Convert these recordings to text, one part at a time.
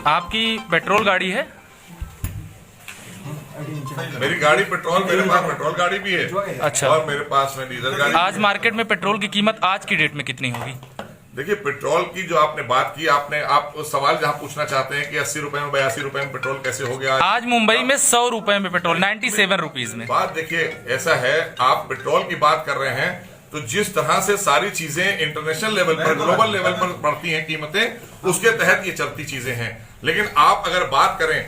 आपकी पेट्रोल गाड़ी है? मेरी गाड़ी पेट्रोल, मेरे पास पेट्रोल गाड़ी भी है। अच्छा। और मेरे पास में डीजल गाड़ी। आज मार्केट में पेट्रोल की कीमत आज की डेट में कितनी होगी? देखिए, पेट्रोल की जो आपने बात की, आप सवाल जहां पूछना चाहते हैं कि 80 रुपए में 82 रुपए में पेट्रोल कैसे हो गया। आज मुंबई में 100 रुपए में पेट्रोल, 97 रुपीज में। बात देखिए, ऐसा है, आप पेट्रोल की बात कर रहे हैं तो जिस तरह से सारी चीजें इंटरनेशनल लेवल पर, ग्लोबल लेवल पर बढ़ती हैं कीमतें, उसके तहत ये चलती चीजें हैं। लेकिन आप अगर बात करें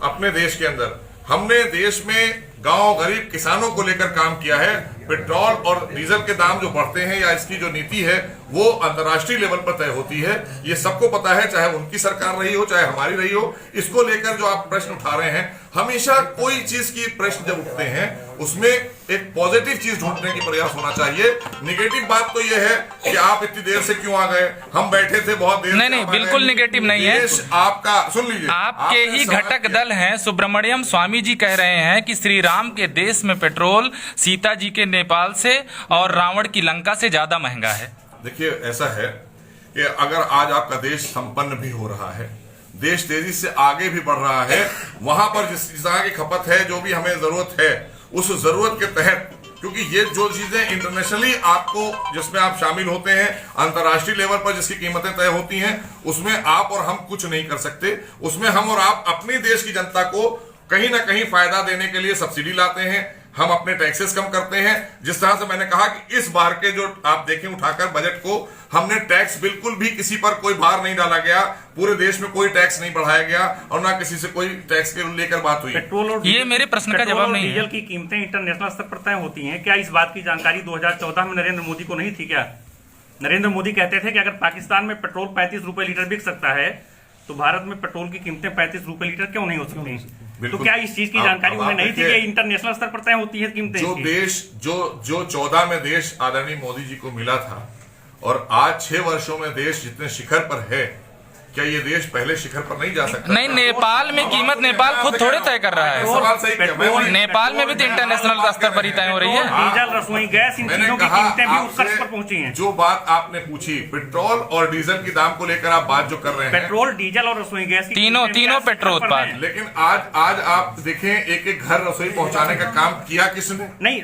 अपने देश के अंदर, हमने देश में गांव गरीब किसानों को लेकर काम किया है। पेट्रोल और डीजल के दाम जो बढ़ते हैं या इसकी जो नीति है वो अंतर्राष्ट्रीय लेवल पर तय होती है। ये सबको पता है, चाहे उनकी सरकार रही हो चाहे हमारी रही हो। इसको लेकर जो आप प्रश्न उठा रहे हैं, हमेशा कोई चीज की प्रश्न जब उठते हैं उसमें एक पॉजिटिव चीज ढूंढने की प्रयास होना चाहिए। निगेटिव बात तो ये है कि आप इतनी देर से क्यों आ गए, हम बैठे थे बहुत देर। नहीं, बिल्कुल निगेटिव नहीं है। आपका सुन लीजिए, आपके ही घटक दल हैं, सुब्रमण्यम स्वामी जी कह रहे हैं कि श्री राम के देश में पेट्रोल सीता जी के नेपाल से और रावण की लंका से ज्यादा महंगा है। देखिए, ऐसा है कि अगर आज आपका देश संपन्न भी हो रहा है, देश तेजी से आगे भी बढ़ रहा है, वहां पर जिस तरह की खपत है, जो भी हमें जरूरत है, उस जरूरत के तहत, क्योंकि ये जो चीजें इंटरनेशनली आपको जिसमें आप शामिल होते हैं, अंतर्राष्ट्रीय लेवल पर जिसकी कीमतें तय होती हैं, उसमें आप और हम कुछ नहीं कर सकते। उसमें हम और आप अपने देश की जनता को कहीं ना कहीं फायदा देने के लिए सब्सिडी लाते हैं, हम अपने टैक्सेस कम करते हैं। जिस तरह से मैंने कहा कि इस बार के जो आप देखें उठाकर बजट को, हमने टैक्स बिल्कुल भी किसी पर कोई भार नहीं डाला गया, पूरे देश में कोई टैक्स नहीं बढ़ाया गया और ना किसी से कोई टैक्स के लेकर बात हुई। पेट्रोल और ये मेरे प्रश्न का जवाब नहीं है। डीजल की कीमतें इंटरनेशनल स्तर पर तय होती हैं। क्या इस बात की जानकारी 2014 में नरेंद्र मोदी को नहीं थी? क्या नरेंद्र मोदी कहते थे कि अगर पाकिस्तान में पेट्रोल 35 रुपए लीटर बिक सकता है तो भारत में पेट्रोल की कीमतें 35 रुपए लीटर क्यों नहीं हो सकती? तो क्या इस चीज की जानकारी उन्हें नहीं थी कि इंटरनेशनल स्तर पर तय होती है कीमतें? जो देश जो 14 में देश आदरणीय मोदी जी को मिला था और आज 6 वर्षों में देश जितने शिखर पर है, क्या ये देश पहले शिखर पर नहीं जा सकता? नहीं, नेपाल में कीमत नेपाल खुद थोड़े तय कर रहा है। सवाल सही है। नेपाल में भी तो इंटरनेशनल स्तर पर ही तय हो रही है। डीजल, रसोई गैस, इन चीजों की कीमतें भी उस स्तर पर पहुंची हैं। जो बात आपने पूछी पेट्रोल और डीजल की दाम को लेकर आप बात जो कर रहे हैं, पेट्रोल, डीजल और रसोई गैस की तीनों पेट्रोल उत्पाद। लेकिन आज आप देखें, एक एक घर रसोई पहुंचाने का काम किया किसने? नहीं,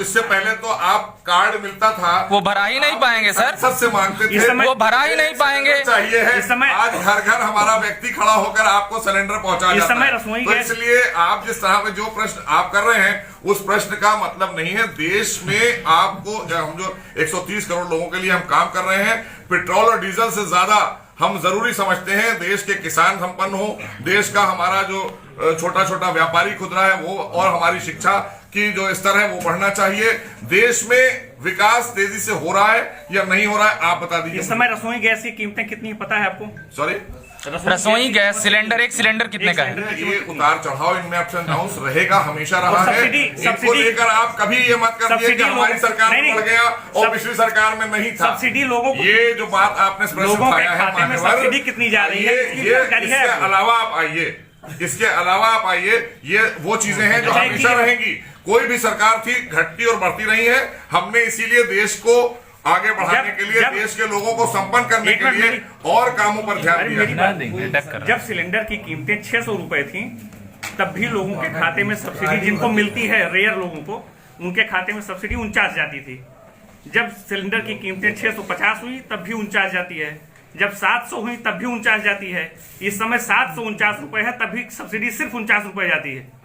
इससे पहले तो आप कार्ड मिलता था, वो भरा ही नहीं पाएंगे सर, सबसे मांगते थे, वो भरा ही नहीं पाएंगे। चाहिए है इस समय आज घर घर हमारा व्यक्ति खड़ा होकर आपको सिलेंडर पहुंचा जाता है। तो इसलिए आप जिस तरह में जो प्रश्न आप कर रहे हैं, उस प्रश्न का मतलब नहीं है। देश में आपको हम जो 130 करोड़ लोगों के लिए हम काम कर रहे हैं, पेट्रोल और डीजल से ज्यादा हम जरूरी समझते हैं देश के किसान संपन्न हो, देश का हमारा जो छोटा छोटा व्यापारी खुदरा है वो, और हमारी शिक्षा की जो स्तर है वो बढ़ना चाहिए। देश में विकास तेजी से हो रहा है या नहीं हो रहा है, आप बता दीजिए। इस समय रसोई गैस की कीमतें कितनी पता है आपको? सॉरी, रसोई गैस सिलेंडर, एक सिलेंडर कितने का है? ये उतार चढ़ाव इनमें अप्स एंड डाउन्स रहेगा, हमेशा रहा है। इनको लेकर आप कभी ये मत करिए कि हमारी सरकार में बढ़ गया और पिछली सरकार में नहीं था। सब्सिडी लोगों को, ये जो बात आपने लोगों के खाते में सब्सिडी कितनी जा रही है, इसके अलावा आप आइए, इसके अलावा आप आइए, ये वो चीजें हैं जो हमेशा रहेंगी। कोई भी सरकार थी, घटती और बढ़ती नहीं है। हमने इसीलिए देश को आगे बढ़ाने के लिए, देश के लोगों को संपन्न करने के लिए और कामों पर ध्यान दिया। जब सिलेंडर की कीमतें 600 रुपए थी, तब भी लोगों के खाते में सब्सिडी, जिनको मिलती है रेयर लोगों को, उनके खाते में सब्सिडी 49 जाती थी। जब सिलेंडर की कीमतें 650 हुई तब भी 49 जाती है। जब 700 हुई तब भी 49 जाती है। इस समय 749 रुपए है, तब भी सब्सिडी सिर्फ 49 रुपए जाती है।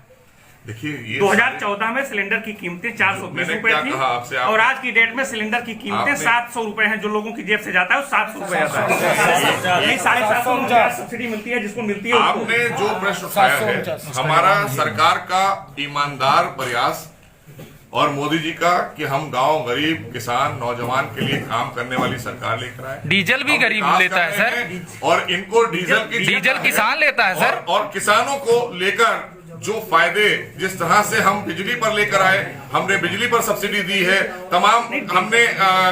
देखिए, 2014 में सिलेंडर की कीमतें 420 रुपए थी और आज की डेट में सिलेंडर की कीमतें 700 रुपए हैं। जो लोगों की जेब से जाता है वो 700 रुपए जाता है। नहीं, 750 सब्सिडी मिलती है, जिसको मिलती है। आपने जो प्रश्न उठाया है, हमारा सरकार का ईमानदार प्रयास और मोदी जी का कि हम गांव गरीब किसान नौजवान के लिए काम करने वाली सरकार लेकर आए। डीजल भी गरीब लेता है सर, और इनको डीजल किसान लेता है सर। और किसानों को लेकर जो फायदे, जिस तरह से हम बिजली पर लेकर आए, हमने बिजली पर सब्सिडी दी है, तमाम हमने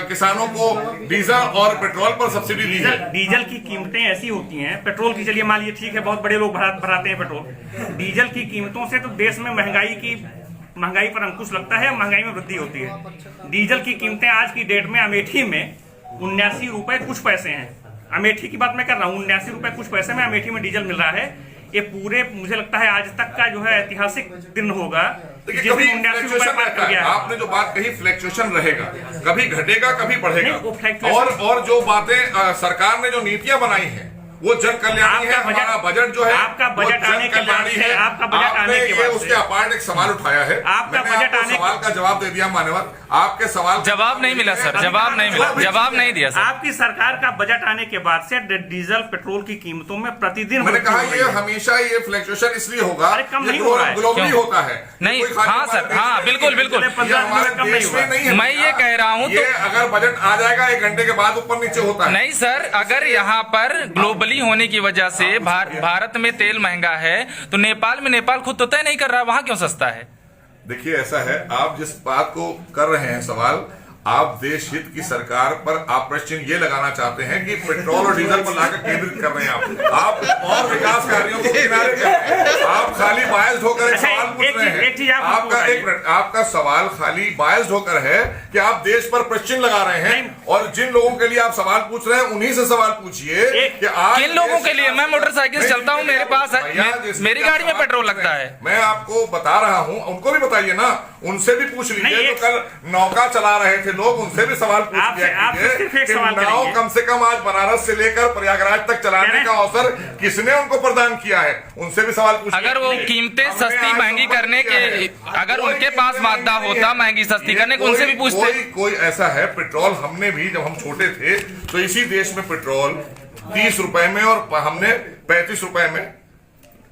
किसानों को डीजल और पेट्रोल पर सब्सिडी दी है। डीजल की कीमतें ऐसी होती हैं, पेट्रोल की चलिए मान लीजिए ठीक है, बहुत बड़े लोग भराते हैं पेट्रोल। डीजल की कीमतों से तो देश में महंगाई पर अंकुश लगता है, महंगाई में वृद्धि होती है। डीजल की कीमतें आज की डेट में अमेठी में 79 रुपए कुछ पैसे हैं। अमेठी की बात मैं कर रहा हूँ, 79 रुपए कुछ पैसे में अमेठी में डीजल मिल रहा है। ये पूरे मुझे लगता है आज तक का जो है ऐतिहासिक दिन होगा जिस दिन 79 रुपए पार कर गया। आपने जो बात कही फ्लक्चुएशन रहेगा, कभी घटेगा कभी नहीं, वो बढ़ेगा। fluctuation- और जो बातें सरकार ने जो नीतियां बनाई हैं वो जन कल्याणी है। हमारा बजट जो है आपका बजट आने के बाद से, आपका बजट आने के बाद उसके अपार्ट एक सवाल उठाया है, आपका मैंने बजट आपको आने सवाल का जवाब दे दिया मान्यवर। आपके सवाल जवाब नहीं मिला सर, जवाब नहीं मिला, जवाब नहीं दिया सर। आपकी सरकार का बजट आने के बाद से डीजल पेट्रोल की कीमतों में प्रतिदिन मैंने कहा वृद्धि हो ये रही है। हमेशा ये फ्लक्चुएशन इसलिए होगा, अरे कम नहीं हो रहा है। ग्लोबली क्यों? होता है नहीं, कोई खाली हाँ हमारे सर, देश हाँ, में बिल्कुल, बिल्कुल। ये हमारे कम देश नहीं में होगा। नहीं है। मैं ये कह रहा हूँ ये अगर बजट आ जाएगा 1 घंटे के बाद ऊपर नीचे होता है। नहीं सर, अगर यहाँ पर ग्लोबली होने की वजह से भारत में तेल महंगा है तो नेपाल खुद तो तय नहीं कर रहा, वहां क्यों सस्ता है? देखिए ऐसा है, आप जिस बात को कर रहे हैं सवाल, आप देश हित की सरकार पर आप प्रश्न ये लगाना चाहते हैं कि पेट्रोल और डीजल पर लाकर केंद्रित कर रहे हैं आप और विकास कार्यों को किनारे कर रहे हैं। आप खाली बायस्ड होकर एक अच्छा, सवाल पूछ एक रहे चीज हैं। आप आपका बताइए। एक मिनट, आपका सवाल खाली बायस्ड होकर है कि आप देश पर प्रश्न लगा रहे हैं, और जिन लोगों के लिए आप सवाल पूछ रहे हैं उन्हीं से सवाल पूछिए कि आज किन लोगों के लिए? मैं मोटरसाइकिल चलता हूँ, मेरे पास मेरी गाड़ी में पेट्रोल लगता है। मैं आपको बता रहा हूँ, उनको भी बताइए ना, उनसे भी पूछ लीजिए। जो कल नौका चला रहे थे लोग, उनसे भी सवाल पूछ लिया कीजिए कि नाव कम से कम आज बनारस से लेकर प्रयागराज तक चलाने का अवसर किसने उनको प्रदान किया है, उनसे भी सवाल पूछिए। अगर वो कीमतें सस्ती महंगी करने के, अगर उनके पास मादा होता महंगी सस्ती करने को, उनसे भी पूछते। कोई ऐसा है, पेट्रोल हमने भी जब हम छोटे थे तो इसी देश में पेट्रोल 30 रुपए में और हमने 35 रुपए में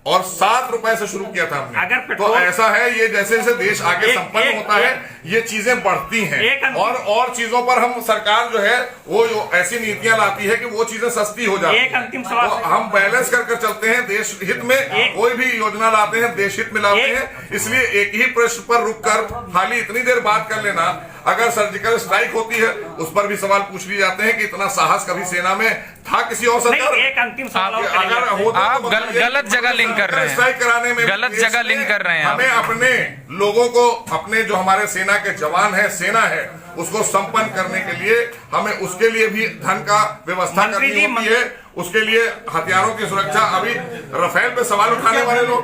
और 7 रुपए से शुरू किया था हमने। अगर तो ऐसा है, ये जैसे जैसे देश आगे संपन्न होता है ये चीजें बढ़ती हैं, और चीजों पर हम सरकार जो है वो जो ऐसी नीतियां लाती है कि वो चीजें सस्ती हो जाती एक अंतिम सवाल, तो हम बैलेंस कर चलते हैं देश हित में। कोई भी योजना लाते हैं देश हित में लाते हैं, इसलिए एक ही प्रश्न पर रुककर खाली इतनी देर बात कर लेना। अगर सर्जिकल स्ट्राइक होती है उस पर भी सवाल पूछ लिए जाते हैं कि इतना साहस कभी सेना में था किसी और सरकार? एक अंतिम सवाल और अगर हो तो आप गलत जगह लिंक कर रहे हैं, स्ट्राइक कराने में गलत जगह लिंक कर रहे हैं। हमें अपने लोगों को, अपने जो हमारे सेना के जवान है, सेना है, उसको संपन्न करने के लिए हमें उसके लिए भी धन का व्यवस्था करनी होती है। उसके लिए हथियारों की सुरक्षा, अभी राफेल पे सवाल उठाने वाले लोग,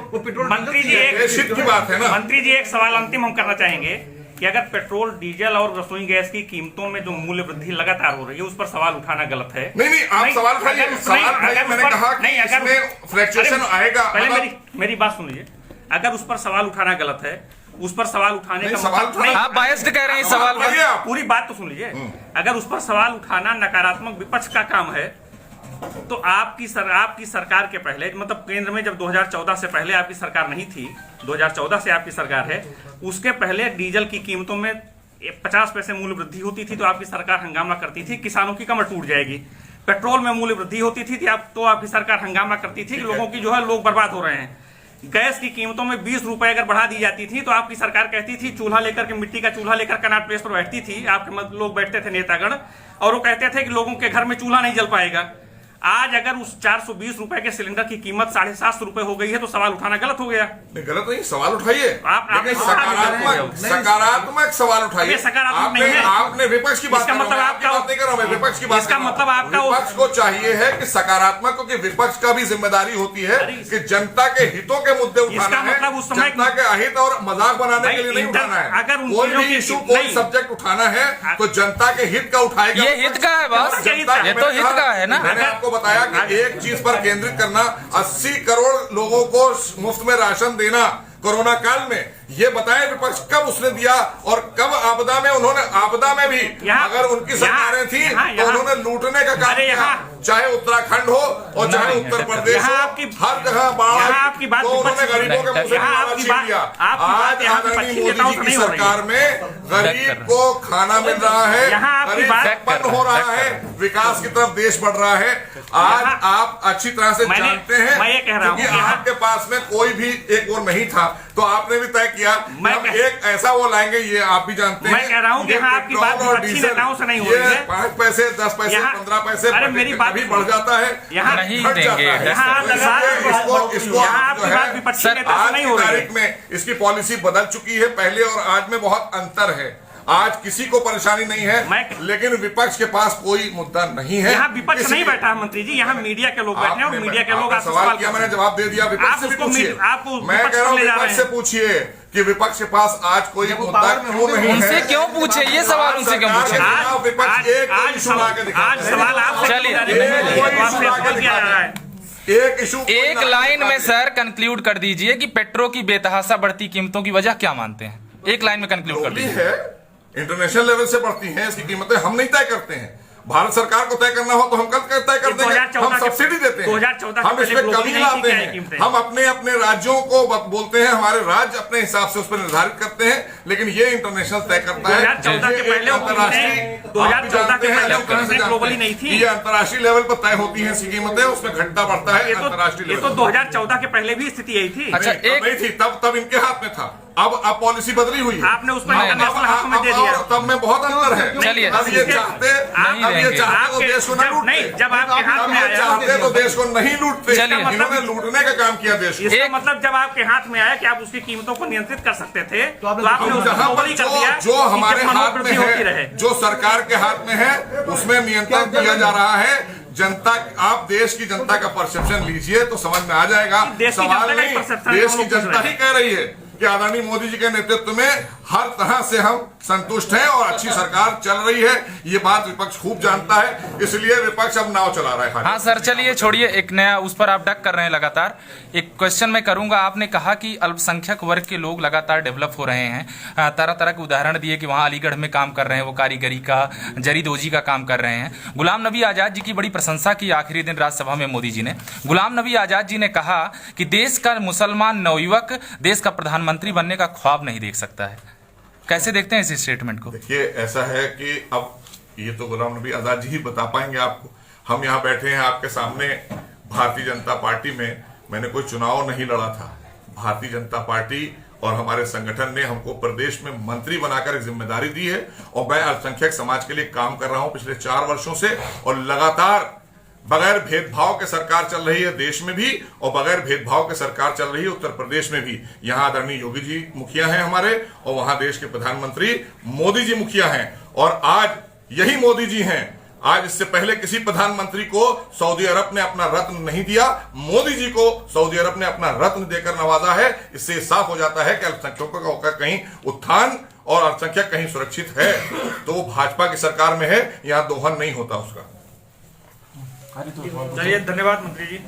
मंत्री जी की बात है ना। मंत्री जी एक सवाल अंतिम हम करना चाहेंगे कि अगर पेट्रोल डीजल और रसोई गैस की कीमतों में जो मूल्य वृद्धि लगातार हो रही है उस पर सवाल उठाना गलत है। नहीं, आप सवाल खाइए, मैंने कहा कि इसमें फ्लक्चुएशन आएगा। पहले मेरी बात सुन लीजिए। अगर उस पर सवाल उठाना गलत है, उस पर सवाल उठाने का मतलब आप बायस्ड कह रहे हैं सवाल पर, पूरी बात तो सुन लीजिए। अगर उस पर सवाल उठाना नकारात्मक विपक्ष का काम है तो आपकी सरकार के पहले, मतलब केंद्र में जब 2014 से पहले आपकी सरकार नहीं थी, 2014 से आपकी सरकार है, उसके पहले डीजल की कीमतों में 50 पैसे मूल्य वृद्धि होती थी तो आपकी सरकार हंगामा करती थी किसानों की कमर टूट जाएगी। पेट्रोल में मूल्य वृद्धि होती थी तो आपकी सरकार हंगामा करती थी कि लोगों की जो है लोग बर्बाद हो रहे हैं। गैस की कीमतों में 20 रुपए अगर बढ़ा दी जाती थी तो आपकी सरकार कहती थी, चूल्हा लेकर के, मिट्टी का चूल्हा लेकर कनॉट प्लेस पर बैठती थी, आपके लोग बैठते थे नेतागण, और वो कहते थे कि लोगों के घर में चूल्हा नहीं जल पाएगा। आज अगर उस 420 रुपए के सिलेंडर की कीमत 750 रुपए हो गई है तो सवाल उठाना गलत हो गया। नहीं, गलत नहीं, सवाल उठाइए, सकारात्मक सवाल उठाइए। आपने विपक्ष की बात, मतलब आपका नहीं कर रहा हूं, विपक्ष की बात, इसका मतलब आपका विपक्ष को चाहिए है कि सकारात्मक, क्योंकि विपक्ष का भी जिम्मेदारी होती है कि जनता के हितों के मुद्दे उठाना है, मतलब उस समय जनता के अहित और मजाक बनाने के लिए नहीं उठाना है। अगर कोई भी इशू, कोई सब्जेक्ट उठाना है तो जनता के हित का उठाएगा। ये हित का है बस, ये तो हित का है ना। मैंने आपको बताया कि एक चीज पर केंद्रित करना, 80 करोड़ लोगों को मुफ्त में राशन देना कोरोना काल में, ये बताएं विपक्ष कब उसने दिया और कब आपदा में उन्होंने, आपदा में भी अगर उनकी सरकारें थी तो उन्होंने लूटने का काम किया, चाहे उत्तराखंड हो और चाहे उत्तर प्रदेश हो, हर जगह बाढ़, तो उन्होंने गरीबों के मुंह से खाना छीन लिया। आज आदरणीय मोदी जी की सरकार में गरीब को खाना मिल रहा है, गरीब उत्पन्न हो रहा है, विकास की तरफ देश बढ़ रहा है। आज आप अच्छी तरह से जानते हैं क्योंकि आपके पास में कोई भी एक वो नहीं था, तो आपने भी तय किया हम एक ऐसा वो लाएंगे, ये आप भी जानते हैं। मैं कह रहा हूँ कि आपकी बात विपक्षी नेताओं से नहीं हो रही है। 5 पैसे 10 पैसे 15 पैसे, अरे मेरी बात भी बढ़ जाता है, यहाँ नहीं देंगे। इसको आज की तारीख में इसकी पॉलिसी बदल चुकी है, पहले और आज में बहुत अंतर है। आज किसी को परेशानी नहीं है, लेकिन विपक्ष के पास कोई मुद्दा नहीं है। यहाँ विपक्ष नहीं बैठा है मंत्री जी, यहाँ मीडिया के लोग बैठे हैं और मीडिया के लोग आपसे सवाल किया, मैंने जवाब दे दिया। विपक्ष से भी पूछिए, मैं कह रहा हूँ विपक्ष से पूछिए कि विपक्ष के पास आज कोई मुद्दा क्यों नहीं है। उनसे क्यों पूछे ये सवाल, उनसे क्यों पूछे? विपक्ष एक इशू ला के दिखा, आज सवाल आपसे एक इशू, एक लाइन में सर कंक्लूड कर दीजिए कि पेट्रोल की बेतहाशा बढ़ती कीमतों की वजह क्या मानते हैं? एक लाइन में कंक्लूड कर दीजिए। इंटरनेशनल लेवल से बढ़ती हैं इसकी कीमतें, हम नहीं तय करते हैं। भारत सरकार को तय करना हो तो हम कल तय कर देंगे, हम सब्सिडी देते हैं, हम इसमें कमी लाते हैं, हम अपने अपने राज्यों को बोलते हैं, हमारे राज्य अपने हिसाब से उस पर निर्धारित करते हैं, लेकिन ये इंटरनेशनल तय करता है। 2014 के पहले 2014 के पहले ग्लोबली नहीं थी, ये अंतर्राष्ट्रीय लेवल पर तय होती है इसकी कीमतें, उसमें घटता बढ़ता है अंतर्राष्ट्रीय लेवल। तो 2014 के पहले भी स्थिति यही थी। अच्छा, नहीं थी, तब इनके हाथ में था, अब पॉलिसी बदली हुई है, आपने उसको इंटरनेशनल हाथों में दे दिया। तब में बहुत अंतर है। चलिए, अब ये चाहते तो देश को नहीं, जब आपके हाथ में आया चाहते तो देश को नहीं लूटते, चलिए, इन्होंने लूटने का काम किया देश को। इसका मतलब जब आपके हाथ में आया कि आप उसकी कीमतों को नियंत्रित कर सकते थे, तो आपने उसको ग्लोबली कर दिया। जो हमारे हाथ में है, जो सरकार के हाथ में है, उसमें नियंत्रण किया जा रहा है। जनता, आप देश की जनता का परसेप्शन लीजिए तो समझ में आ जाएगा। सवाल नहीं, देश की जनता ही कह रही है कि आदरणीय मोदी जी के नेतृत्व में हर तरह से हम संतुष्ट हैं और अच्छी सरकार चल रही है। ये बात विपक्ष खूब जानता है, इसलिए विपक्ष अब नाव चला रहा है। हाँ सर, चलिए छोड़िए, एक नया उस पर आप डक कर रहे हैं लगातार। एक क्वेश्चन मैं करूंगा, आपने कहा कि अल्पसंख्यक वर्ग के लोग लगातार डेवलप हो रहे हैं, तरह तरह के उदाहरण दिए कि वहाँ अलीगढ़ में काम कर रहे हैं, वो कारीगरी का, जरीदोजी का काम कर रहे हैं। गुलाम नबी आज़ाद जी की बड़ी प्रशंसा की आखिरी दिन राज्यसभा में मोदी जी ने। गुलाम नबी आज़ाद जी ने कहा कि देश का मुसलमान नवयुवक देश का प्रधानमंत्री बनने का ख्वाब नहीं देख सकता है। कैसे देखते हैं इस स्टेटमेंट को? देखिए, ऐसा है कि अब ये तो गुलाम नबी आजाद जी ही बता पाएंगे आपको। हम यहाँ बैठे हैं आपके सामने, भारतीय जनता पार्टी में मैंने कोई चुनाव नहीं लड़ा था। भारतीय जनता पार्टी और हमारे संगठन ने हमको प्रदेश में मंत्री बनाकर एक जिम्मेदारी दी है और मैं अल्पसंख्यक समाज के लिए काम कर रहा हूं पिछले 4 वर्षों से, और लगातार बगैर भेदभाव के सरकार चल रही है देश में भी, और बगैर भेदभाव के सरकार चल रही है उत्तर प्रदेश में भी। यहाँ आदरणीय योगी जी मुखिया हैं हमारे, और वहां देश के प्रधानमंत्री मोदी जी मुखिया हैं, और आज यही मोदी जी हैं। आज इससे पहले किसी प्रधानमंत्री को सऊदी अरब ने अपना रत्न नहीं दिया, मोदी जी को सऊदी अरब ने अपना रत्न देकर नवाजा है। इससे साफ हो जाता है कि अल्पसंख्यकों का कहीं उत्थान और अल्पसंख्यक कहीं सुरक्षित है तो वो भाजपा की सरकार में है, यहाँ दोहन नहीं होता उसका। चलिए, धन्यवाद मंत्री जी।